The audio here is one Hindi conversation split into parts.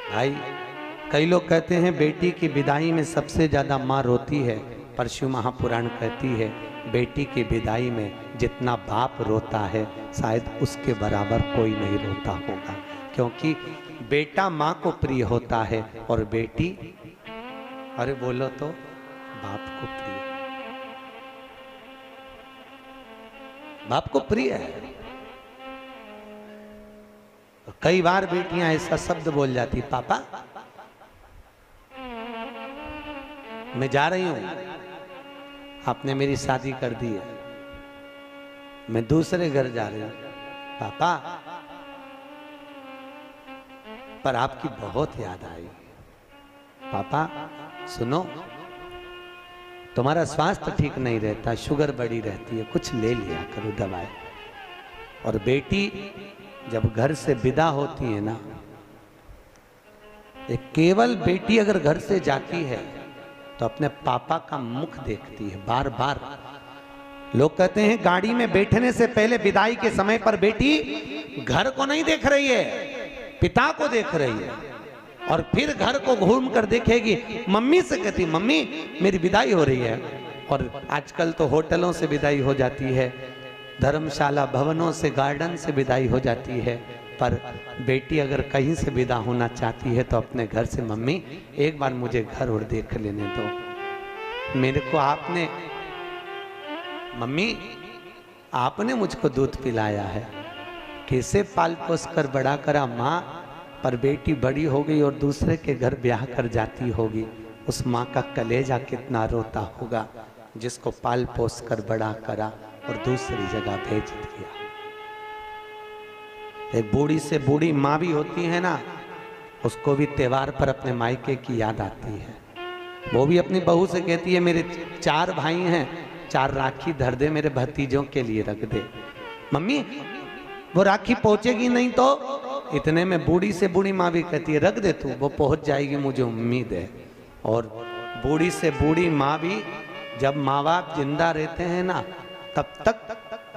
भाई कई लोग कहते हैं बेटी की विदाई में सबसे ज्यादा माँ रोती है, पर शिव महापुराण कहती है बेटी की विदाई में जितना बाप रोता है शायद उसके बराबर कोई नहीं रोता होगा, क्योंकि बेटा माँ को प्रिय होता है और बेटी, अरे बोलो तो, बाप को प्रिय, बाप को प्रिय है। कई बार बेटियां ऐसा शब्द बोल जाती, पापा मैं जा रही हूं, आपने मेरी शादी कर दी है, मैं दूसरे घर जा रही हूं पापा, पर आपकी बहुत याद आई। पापा सुनो, तुम्हारा स्वास्थ्य ठीक नहीं रहता, शुगर बढ़ी रहती है, कुछ ले लिया करो दवाई। और बेटी जब घर से विदा होती है ना, एक केवल बेटी अगर घर से जाती है तो अपने पापा का मुख देखती है बार बार। लोग कहते हैं गाड़ी में बैठने से पहले विदाई के समय पर बेटी घर को नहीं देख रही है, पिता को देख रही है, और फिर घर को घूम कर देखेगी, मम्मी से कहती मम्मी मेरी विदाई हो रही है। और आजकल तो होटलों से विदाई हो जाती है, धर्मशाला भवनों से, गार्डन से विदाई हो जाती है, पर बेटी अगर कहीं से विदा होना चाहती है तो अपने घर से, मम्मी एक बार मुझे घर और देख लेने दो, मेरे को आपने, मम्मी आपने मुझको दूध पिलाया है, कैसे पाल पोस कर बड़ा करा माँ, पर बेटी बड़ी हो गई और दूसरे के घर ब्याह कर जाती होगी, उस माँ का कलेजा कितना रोता होगा जिसको पाल पोस कर बड़ा करा और दूसरी जगह भेज दिया। एक बूढ़ी से बूढ़ी माँ भी होती है ना, उसको भी त्योहार पर अपने मायके की याद आती है। वो भी अपनी बहू से कहती है मेरे 4 भाई हैं, 4 राखी धर दे मेरे भतीजों के लिए रख दे। मम्मी वो राखी पहुंचेगी नहीं तो, इतने में बूढ़ी से बूढ़ी माँ भी कहती है रख दे तू, वो पहुंच जाएगी मुझे उम्मीद है। और बूढ़ी से बूढ़ी माँ भी, जब माँ बाप जिंदा रहते हैं ना तब तक,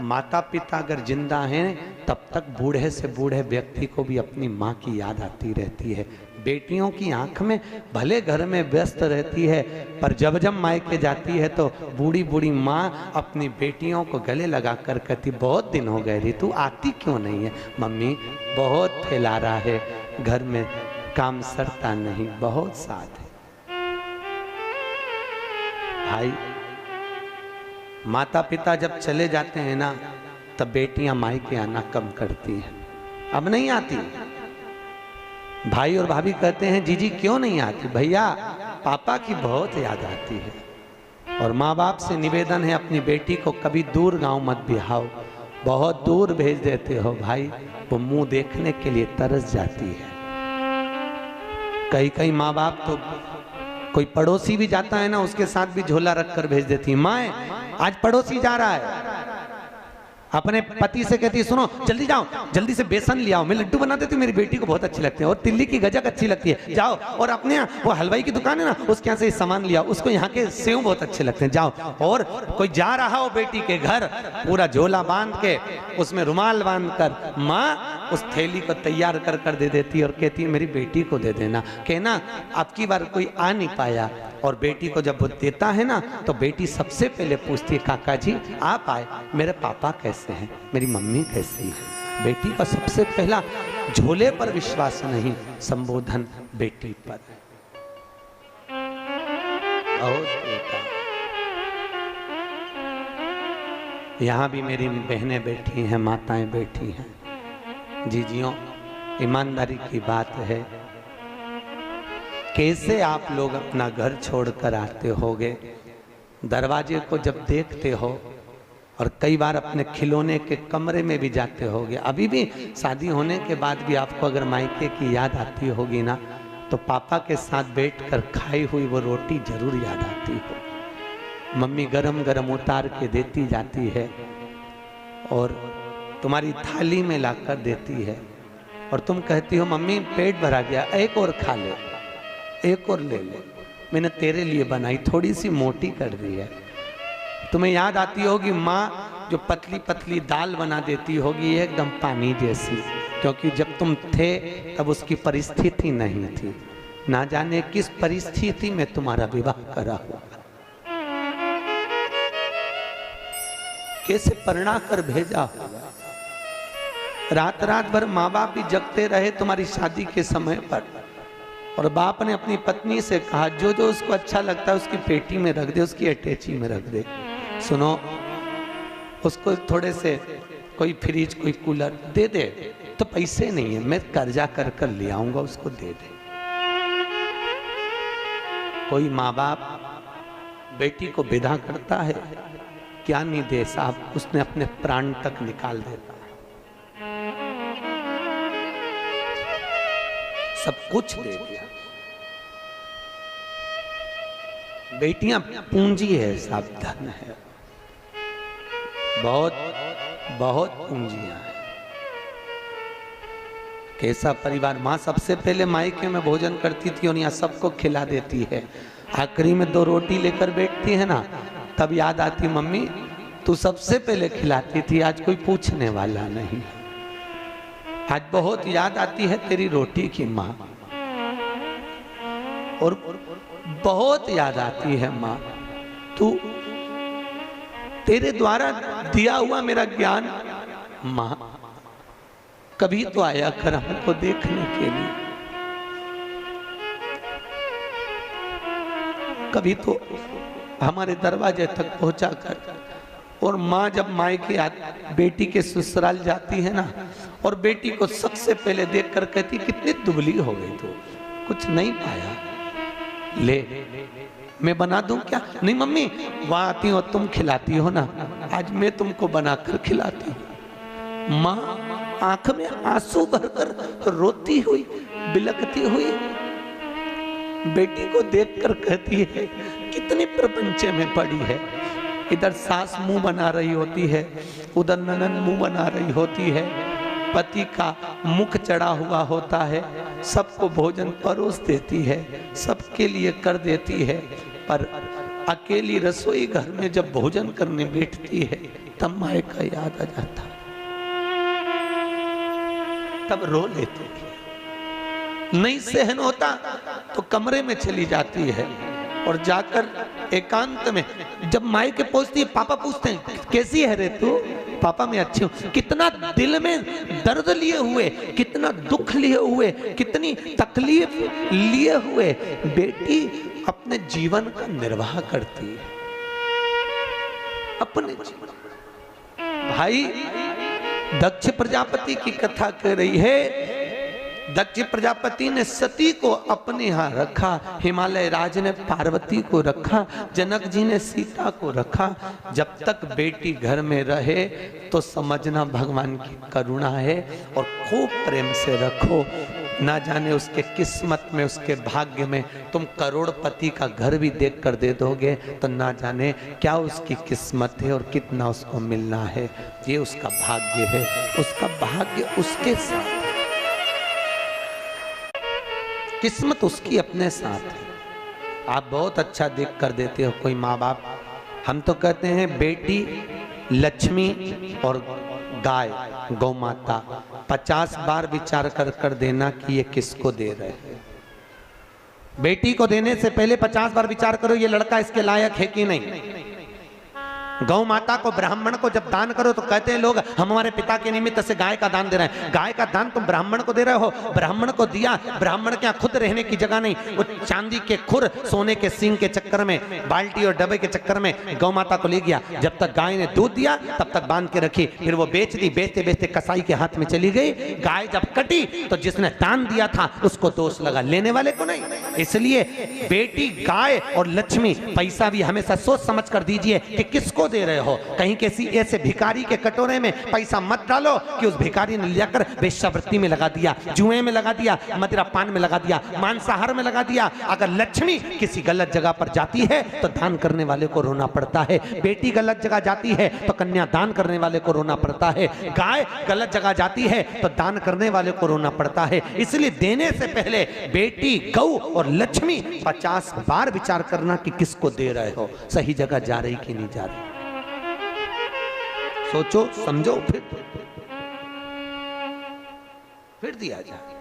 माता पिता अगर जिंदा हैं तब तक बूढ़े से बूढ़े व्यक्ति को भी अपनी माँ की याद आती रहती है। बेटियों की आंख में भले घर में व्यस्त रहती है, पर जब जब मायके जाती है तो बूढ़ी बूढ़ी माँ अपनी बेटियों को गले लगा कर कहती बहुत दिन हो गए री, तू आती क्यों नहीं है? मम्मी बहुत फैला रहा है, घर में काम सरता नहीं, बहुत साथ है। भाई माता पिता जब चले जाते हैं ना तब बेटियां मायके आना कम करती हैं, अब नहीं आती। भाई और भाभी कहते हैं जीजी क्यों नहीं आती? भैया पापा की बहुत याद आती है। और माँ बाप से निवेदन है अपनी बेटी को कभी दूर गांव मत बिहाओ, बहुत दूर भेज देते हो भाई, वो मुंह देखने के लिए तरस जाती है। कई कई माँ बाप तो, कोई पड़ोसी भी जाता है ना उसके साथ भी झोला रख कर भेज देती है, माँ आज पड़ोसी जा रहा है, अपने पति से कहती है सुनो जल्दी जाओ, जल्दी से बेसन ले आओ, मैं लड्डू बना देती हूँ, मेरी बेटी को बहुत अच्छी लगती है, और तिल्ली की गजक अच्छी लगती है, जाओ। और अपने यहाँ वो हलवाई की दुकान है ना, उसके यहाँ से सामान लिया, उसको यहाँ के सेव बहुत अच्छे लगते हैं, जाओ। और कोई जा रहा हो बेटी के घर, पूरा झोला बांध के, उसमें रुमाल बांध कर, माँ उस थैली को तैयार कर कर दे देती है और कहती है मेरी बेटी को दे देना, कहना अब की बार कोई आ नहीं पाया। और बेटी को जब वो देता है ना तो बेटी सबसे पहले पूछती है काका जी आप आए, मेरे पापा कैसे हैं, मेरी मम्मी कैसी है? बेटी का सबसे पहला झोले पर विश्वास नहीं, संबोधन बेटी पर। और यहाँ भी मेरी बहनें बैठी हैं, माताएं बैठी हैं, जीजियों ईमानदारी की बात है, कैसे आप लोग अपना घर छोड़कर आते होगे, दरवाजे को जब देखते हो, और कई बार अपने खिलौने के कमरे में भी जाते होगे। अभी भी शादी होने के बाद भी आपको अगर मायके की याद आती होगी ना तो पापा के साथ बैठकर खाई हुई वो रोटी जरूर याद आती हो। मम्मी गरम गरम उतार के देती जाती है और तुम्हारी थाली में लाकर देती है, और तुम कहती हो मम्मी पेट भरा गया, एक और खा ले, एक और ले ले, मैंने तेरे लिए बनाई, थोड़ी सी मोटी कर दी है। तुम्हें याद आती होगी माँ जो पतली पतली दाल बना देती होगी एकदम पानी जैसी, क्योंकि जब तुम थे तब उसकी परिस्थिति नहीं थी। ना जाने किस परिस्थिति में तुम्हारा विवाह करा हुआ, कैसे परिणा कर भेजा होगा। रात रात भर माँ बाप भी जगते रहे तुम्हारी शादी के समय पर, और बाप ने अपनी पत्नी से कहा जो जो उसको अच्छा लगता है उसकी पेटी में रख दे, उसकी अटैची में रख दे। सुनो, उसको थोड़े से कोई फ्रिज कोई कूलर दे दे, तो पैसे नहीं है, मैं कर्जा कर कर ले आऊंगा, उसको दे दे। कोई माँ बाप बेटी को विदा करता है, क्या नहीं दे साहब, उसने अपने प्राण तक निकाल देता है, सब कुछ दे दिया। बेटियां पूंजी है साहब, धन है, बहुत बहुत पूंजियां हैं। कैसा परिवार। माँ सबसे पहले मायके में भोजन करती थी और यहाँ सबको खिला देती है। आखिरी में 2 रोटी लेकर बैठती है ना, तब याद आती मम्मी तू सबसे पहले खिलाती थी, आज कोई पूछने वाला नहीं। आज बहुत याद आती है तेरी रोटी की माँ, और बहुत याद आती है माँ तू, तेरे द्वारा दिया हुआ मेरा ज्ञान। माँ कभी तो आया कर हमको देखने के लिए, कभी तो हमारे दरवाजे तक पहुंचा कर। और माँ जब मायके बेटी के ससुराल जाती है ना, और बेटी को सबसे पहले देखकर कहती कितनी दुबली हो गई तू, कुछ नहीं पाया, ले मैं बना दूं क्या? नहीं मम्मी, वहां आती हो तुम खिलाती हो ना, आज मैं तुमको बनाकर खिलाती हूँ। माँ आंख में आंसू भरकर रोती हुई, बिलखती हुई बेटी को देखकर कहती है कितनी प्रपंचे में पड़ी है। इधर सास मुंह बना रही होती है, उधर ननद मुंह बना रही होती है, पति का मुख चढ़ा हुआ होता है, सबको भोजन परोस देती है, सबके लिए कर देती है, पर अकेली रसोई घर में जब भोजन करने बैठती है तब माए का याद आ जाता, तब रो लेती है। नहीं सहन होता तो कमरे में चली जाती है, और जाकर एकांत में जब माई के पहुंचती है, पापा पूछते हैं कैसी है रे तू? पापा मैं अच्छी हूं। कितना दिल में दर्द लिए हुए, कितना दुख लिए हुए, कितनी तकलीफ लिए हुए बेटी अपने जीवन का निर्वाह करती है, अपने जीवन। भाई दक्ष प्रजापति की कथा कह रही है, दक्ष प्रजापति ने सती को अपने यहाँ रखा, हिमालय राज ने पार्वती को रखा, जनक जी ने सीता को रखा। जब तक बेटी घर में रहे तो समझना भगवान की करुणा है, और खूब प्रेम से रखो। ना जाने उसके किस्मत में, उसके भाग्य में तुम करोड़पति का घर भी देख कर दे दोगे तो ना जाने क्या उसकी किस्मत है और कितना उसको मिलना है। ये उसका भाग्य है, उसका भाग्य उसके साथ, किस्मत उसकी अपने साथ है। आप बहुत अच्छा देख कर देते हो कोई माँ बाप। हम तो कहते हैं बेटी लक्ष्मी और गाय गौ माता 50 बार विचार कर कर देना कि ये किसको दे रहे हैं। बेटी को देने से पहले 50 बार विचार करो ये लड़का इसके लायक है कि नहीं। गौ माता को, ब्राह्मण को जब दान करो तो कहते हैं लोग हम हमारे पिता के निमित्त से गाय का दान दे रहे हैं। गाय का दान तुम ब्राह्मण को दे रहे हो, ब्राह्मण को दिया, ब्राह्मण क्या खुद रहने की जगह नहीं, वो चांदी के खुर, सोने के सींग के चक्कर में, बाल्टी और डब्बे के चक्कर में गौ माता को ले गया। जब तक गाय ने दूध दिया तब तक बांध के रखी, फिर वो बेच दी, बेचते बेचते कसाई के हाथ में चली गई। गाय जब कटी तो जिसने दान दिया था उसको दोष लगा, लेने वाले को नहीं। इसलिए बेटी गाय और लक्ष्मी, पैसा भी हमेशा सोच समझ कर दीजिए कि किसको दे रहे हो। कहीं किसी ऐसे भिखारी के कटोरे में पैसा मत डालो कि उस भिखारी ने लेकर वेश्यावृत्ति में लगा दिया, जुए में लगा दिया, मदिरा पान में लगा दिया, मांसाहार में लगा दिया। अगर लक्ष्मी किसी गलत जगह पर जाती है तो दान करने वाले को रोना पड़ता है। बेटी गलत जगह जाती है तो कन्या दान करने वाले को रोना पड़ता है। गाय गलत जगह जाती है तो दान करने वाले को रोना पड़ता है। इसलिए देने से पहले बेटी, गौ और लक्ष्मी 50 बार विचार करना कि किसको दे रहे हो, सही जगह जा रही कि नहीं जा रही। सोचो समझो। फिर फिर दिया जाए।